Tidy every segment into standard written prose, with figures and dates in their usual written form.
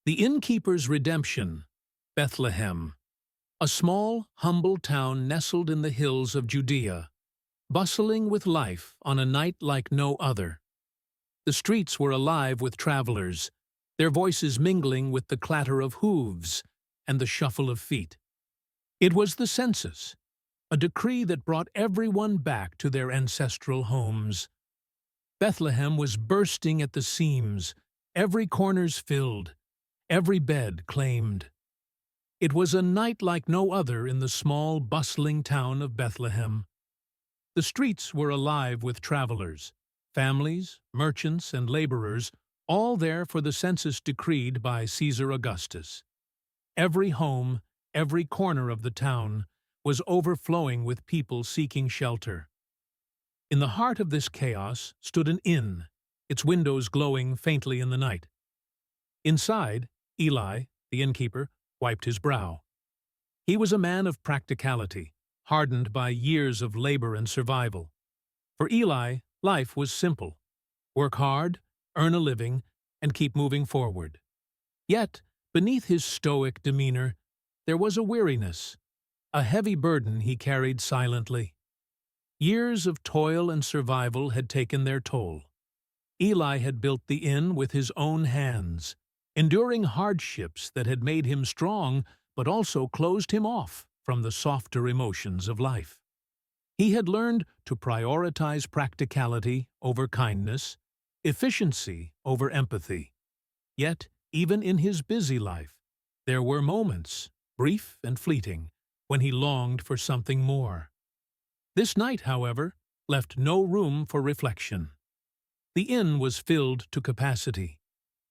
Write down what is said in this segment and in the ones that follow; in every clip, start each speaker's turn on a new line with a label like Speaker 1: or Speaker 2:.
Speaker 1: The Innkeeper's Redemption, Bethlehem, a small, humble town nestled in the hills of Judea, bustling with life on a night like no other. The streets were alive with travelers, their voices mingling with the clatter of hooves and the shuffle of feet. It was the census, a decree that brought everyone back to their ancestral homes. Bethlehem was bursting at the seams, every corner's filled, every bed claimed. It was a night like no other in the small, bustling town of Bethlehem. The streets were alive with travelers, families, merchants, and laborers, all there for the census decreed by Caesar Augustus. Every home, every corner of the town, was overflowing with people seeking shelter. In the heart of this chaos stood an inn, its windows glowing faintly in the night. Inside, Eli, the innkeeper, wiped his brow. He was a man of practicality, hardened by years of labor and survival. For Eli, life was simple: work hard, earn a living, and keep moving forward. Yet, beneath his stoic demeanor, there was a weariness, a heavy burden he carried silently. Years of toil and survival had taken their toll. Eli had built the inn with his own hands, enduring hardships that had made him strong but also closed him off from the softer emotions of life. He had learned to prioritize practicality over kindness, efficiency over empathy. Yet, even in his busy life, there were moments, brief and fleeting, when he longed for something more. This night, however, left no room for reflection. The inn was filled to capacity.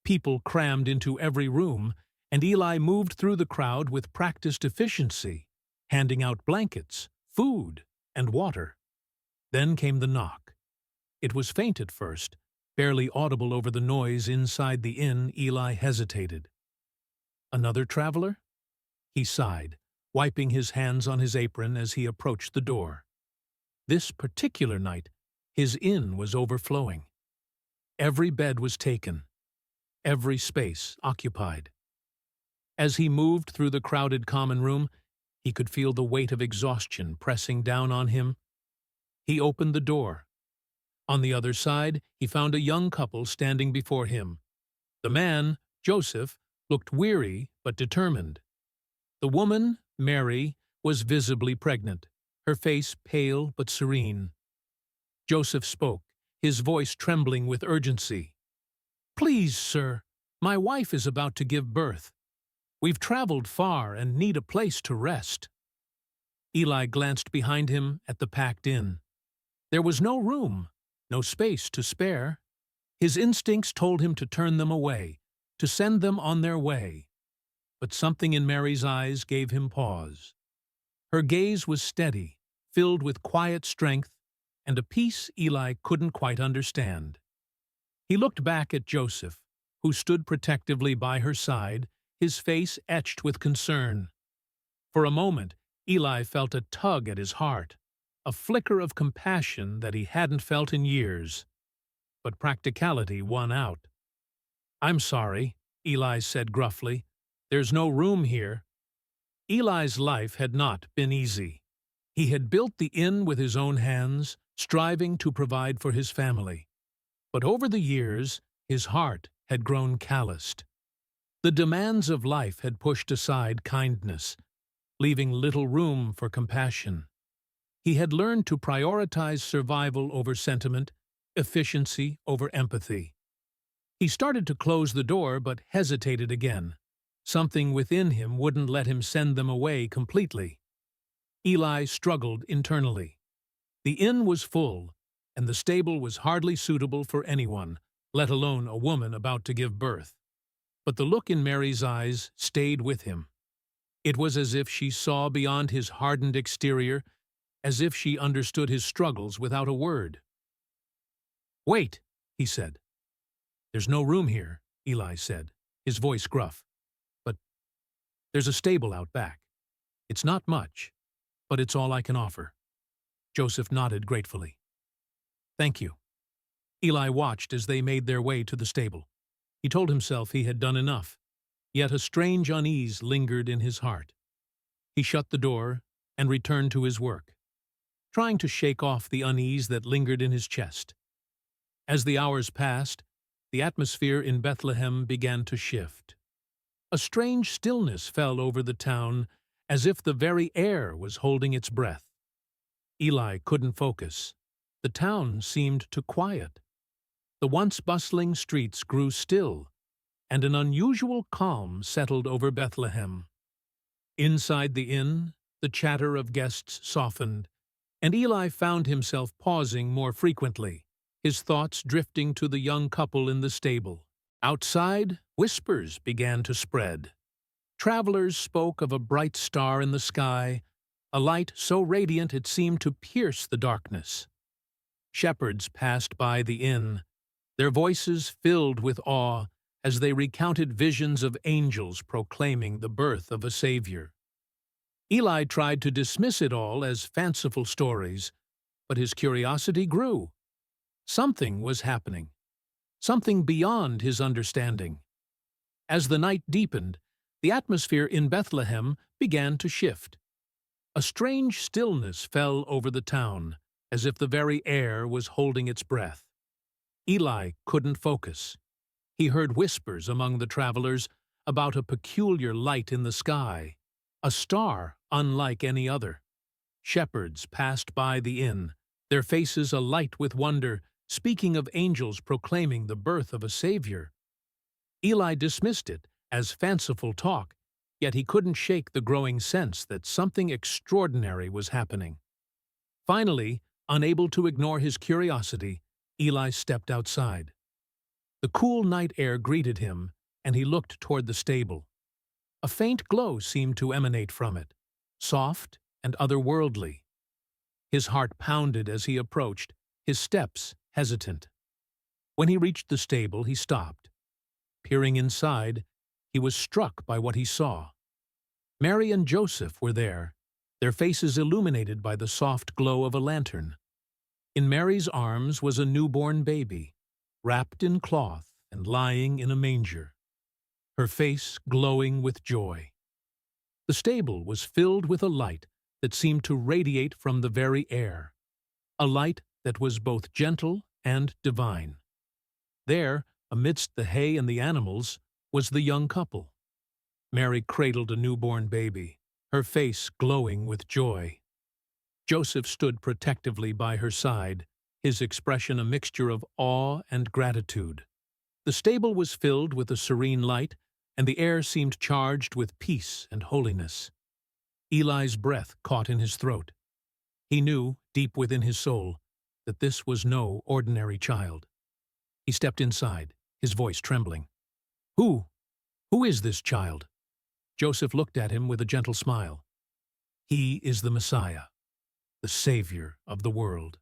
Speaker 1: People crammed into every room, and Eli moved through the crowd with practiced efficiency, handing out blankets, food, and water. Then came the knock. It was faint at first, barely audible over the noise inside the inn. Eli hesitated. Another traveler? He sighed, wiping his hands on his apron as he approached the door. This particular night, his inn was overflowing. Every bed was taken, every space occupied. As he moved through the crowded common room, he could feel the weight of exhaustion pressing down on him. He opened the door. On the other side, he found a young couple standing before him. The man, Joseph, looked weary but determined. The woman, Mary, was visibly pregnant, her face pale but serene. Joseph spoke, his voice trembling with urgency. "Please, sir, my wife is about to give birth. We've traveled far and need a place to rest." Eli glanced behind him at the packed inn. There was no room, no space to spare. His instincts told him to turn them away, to send them on their way. But something in Mary's eyes gave him pause. Her gaze was steady, filled with quiet strength, and a peace Eli couldn't quite understand. He looked back at Joseph, who stood protectively by her side, his face etched with concern. For a moment, Eli felt a tug at his heart, a flicker of compassion that he hadn't felt in years. But practicality won out. "I'm sorry," Eli said gruffly. "There's no room here." Eli's life had not been easy. He had built the inn with his own hands, striving to provide for his family. But over the years, his heart had grown calloused. The demands of life had pushed aside kindness, leaving little room for compassion. He had learned to prioritize survival over sentiment, efficiency over empathy. He started to close the door but hesitated again. Something within him wouldn't let him send them away completely. Eli struggled internally. The inn was full, and the stable was hardly suitable for anyone, let alone a woman about to give birth. But the look in Mary's eyes stayed with him. It was as if she saw beyond his hardened exterior, as if she understood his struggles without a word. "Wait," he said. "There's no room here," Eli said, his voice gruff. "But there's a stable out back. It's not much, but it's all I can offer." Joseph nodded gratefully. "Thank you." Eli watched as they made their way to the stable. He told himself he had done enough. Yet a strange unease lingered in his heart. He shut the door and returned to his work, trying to shake off the unease that lingered in his chest. As the hours passed, the atmosphere in Bethlehem began to shift. A strange stillness fell over the town, as if the very air was holding its breath. Eli couldn't focus. The town seemed to quiet. The once bustling streets grew still, and an unusual calm settled over Bethlehem. Inside the inn, the chatter of guests softened, and Eli found himself pausing more frequently, his thoughts drifting to the young couple in the stable. Outside, whispers began to spread. Travelers spoke of a bright star in the sky, a light so radiant it seemed to pierce the darkness. Shepherds passed by the inn, their voices filled with awe as they recounted visions of angels proclaiming the birth of a Savior. Eli tried to dismiss it all as fanciful stories, but his curiosity grew. Something was happening, something beyond his understanding. As the night deepened, the atmosphere in Bethlehem began to shift. A strange stillness fell over the town, as if the very air was holding its breath. Eli couldn't focus. He heard whispers among the travelers about a peculiar light in the sky, a star unlike any other. Shepherds passed by the inn, their faces alight with wonder, speaking of angels proclaiming the birth of a Savior. Eli dismissed it as fanciful talk, yet he couldn't shake the growing sense that something extraordinary was happening. Finally, unable to ignore his curiosity, Eli stepped outside. The cool night air greeted him, and he looked toward the stable. A faint glow seemed to emanate from it, soft and otherworldly. His heart pounded as he approached, his steps hesitant. When he reached the stable, he stopped. Peering inside, he was struck by what he saw. Mary and Joseph were there, their faces illuminated by the soft glow of a lantern. In Mary's arms was a newborn baby, wrapped in cloth and lying in a manger, her face glowing with joy. The stable was filled with a light that seemed to radiate from the very air, a light that was both gentle and divine. There, amidst the hay and the animals, was the young couple. Mary cradled a newborn baby, her face glowing with joy. Joseph stood protectively by her side, his expression a mixture of awe and gratitude. The stable was filled with a serene light, and the air seemed charged with peace and holiness. Eli's breath caught in his throat. He knew, deep within his soul, that this was no ordinary child. He stepped inside, his voice trembling. Who is this child?" Joseph looked at him with a gentle smile. "He is the Messiah, the Savior of the world."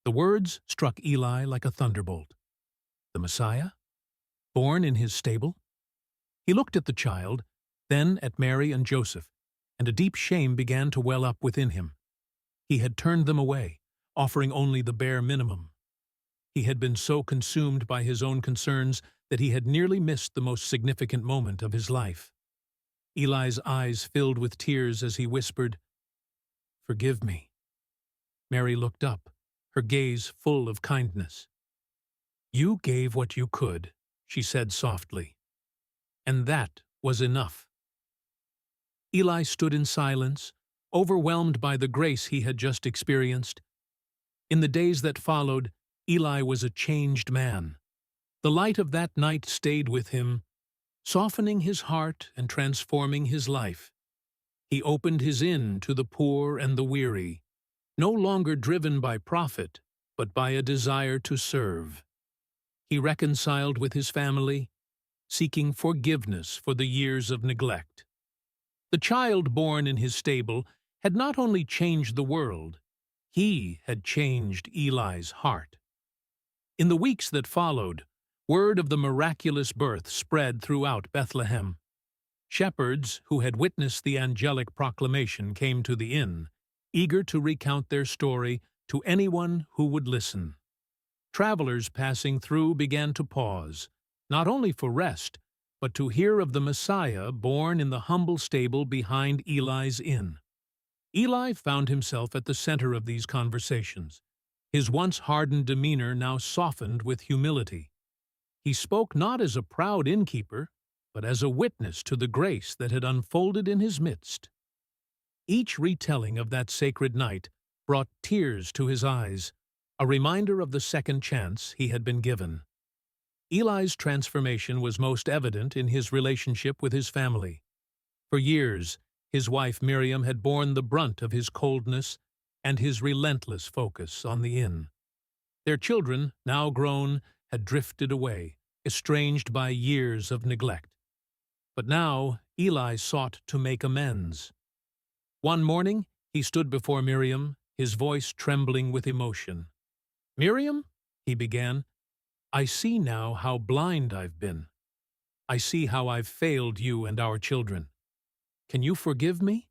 Speaker 1: The words struck Eli like a thunderbolt. The Messiah? Born in his stable? He looked at the child, then at Mary and Joseph, and a deep shame began to well up within him. He had turned them away, offering only the bare minimum. He had been so consumed by his own concerns that he had nearly missed the most significant moment of his life. Eli's eyes filled with tears as he whispered, "Forgive me." Mary looked up, her gaze full of kindness. "You gave what you could," she said softly, "and that was enough." Eli stood in silence, overwhelmed by the grace he had just experienced. In the days that followed, Eli was a changed man. The light of that night stayed with him, softening his heart and transforming his life. He opened his inn to the poor and the weary, no longer driven by profit, but by a desire to serve. He reconciled with his family, seeking forgiveness for the years of neglect. The child born in his stable had not only changed the world, he had changed Eli's heart. In the weeks that followed, word of the miraculous birth spread throughout Bethlehem. Shepherds who had witnessed the angelic proclamation came to the inn, eager to recount their story to anyone who would listen. Travelers passing through began to pause, not only for rest, but to hear of the Messiah born in the humble stable behind Eli's inn. Eli found himself at the center of these conversations, his once hardened demeanor now softened with humility. He spoke not as a proud innkeeper, but as a witness to the grace that had unfolded in his midst. Each retelling of that sacred night brought tears to his eyes, a reminder of the second chance he had been given. Eli's transformation was most evident in his relationship with his family. For years, his wife Miriam had borne the brunt of his coldness and his relentless focus on the inn. Their children, now grown, had drifted away, estranged by years of neglect. But now Eli sought to make amends. One morning, he stood before Miriam, his voice trembling with emotion. "Miriam," he began, "I see now how blind I've been. I see how I've failed you and our children. Can you forgive me?"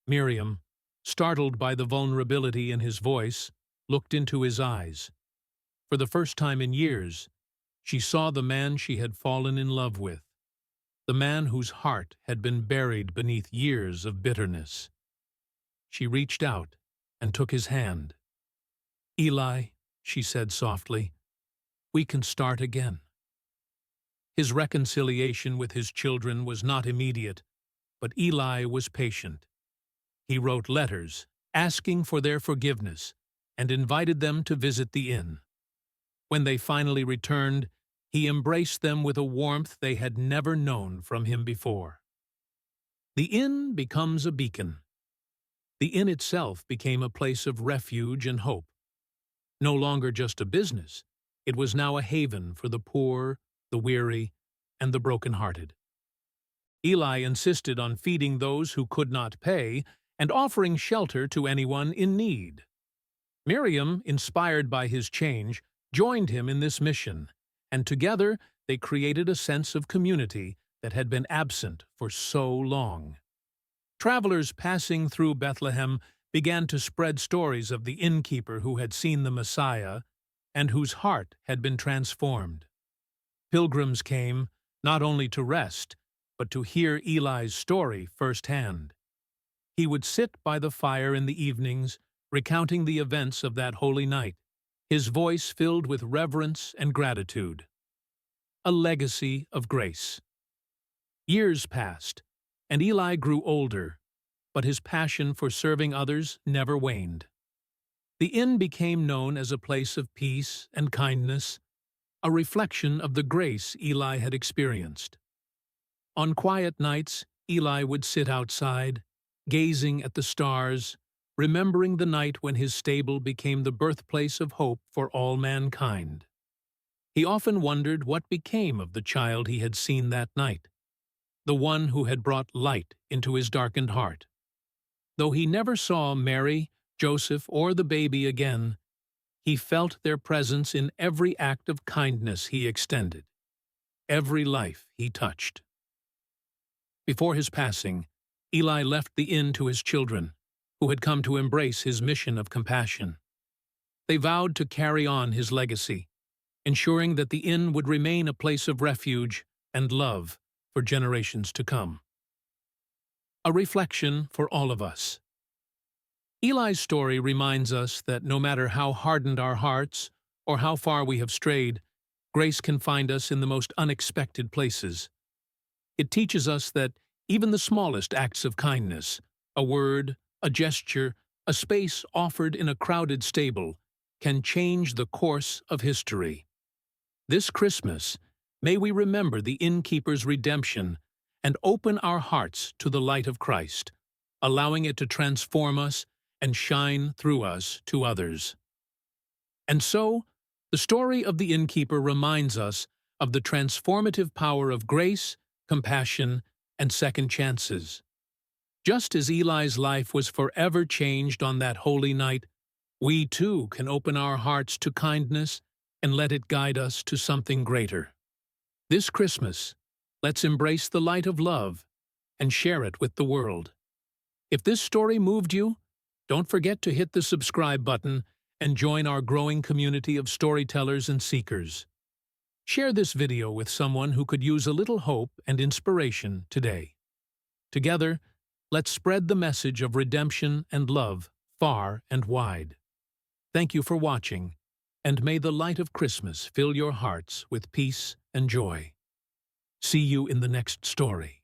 Speaker 1: Miriam, startled by the vulnerability in his voice, looked into his eyes. For the first time in years, she saw the man she had fallen in love with, the man whose heart had been buried beneath years of bitterness. She reached out and took his hand. "Eli," she said softly, "we can start again." His reconciliation with his children was not immediate, but Eli was patient. He wrote letters, asking for their forgiveness, and invited them to visit the inn. When they finally returned, he embraced them with a warmth they had never known from him before. The inn becomes a beacon. The inn itself became a place of refuge and hope. No longer just a business, it was now a haven for the poor, the weary, and the broken-hearted. Eli insisted on feeding those who could not pay and offering shelter to anyone in need. Miriam, inspired by his change, joined him in this mission, and together they created a sense of community that had been absent for so long. Travelers passing through Bethlehem began to spread stories of the innkeeper who had seen the Messiah and whose heart had been transformed. Pilgrims came, not only to rest, but to hear Eli's story firsthand. He would sit by the fire in the evenings, recounting the events of that holy night, his voice filled with reverence and gratitude. A legacy of grace. Years passed, and Eli grew older, but his passion for serving others never waned. The inn became known as a place of peace and kindness, a reflection of the grace Eli had experienced. On quiet nights, Eli would sit outside, gazing at the stars, remembering the night when his stable became the birthplace of hope for all mankind. He often wondered what became of the child he had seen that night, the one who had brought light into his darkened heart. Though he never saw Mary, Joseph, or the baby again, he felt their presence in every act of kindness he extended, every life he touched. Before his passing, Eli left the inn to his children, who had come to embrace his mission of compassion. They vowed to carry on his legacy, ensuring that the inn would remain a place of refuge and love for generations to come. A reflection for all of us. Eli's story reminds us that no matter how hardened our hearts or how far we have strayed, grace can find us in the most unexpected places. It teaches us that even the smallest acts of kindness, a word, a gesture, a space offered in a crowded stable, can change the course of history. This Christmas, may we remember the innkeeper's redemption and open our hearts to the light of Christ, allowing it to transform us and shine through us to others. And so, the story of the innkeeper reminds us of the transformative power of grace, compassion, and second chances. Just as Eli's life was forever changed on that holy night, we too can open our hearts to kindness and let it guide us to something greater. This Christmas, let's embrace the light of love and share it with the world. If this story moved you, don't forget to hit the subscribe button and join our growing community of storytellers and seekers. Share this video with someone who could use a little hope and inspiration today. Together, let's spread the message of redemption and love far and wide. Thank you for watching, and may the light of Christmas fill your hearts with peace and joy. See you in the next story.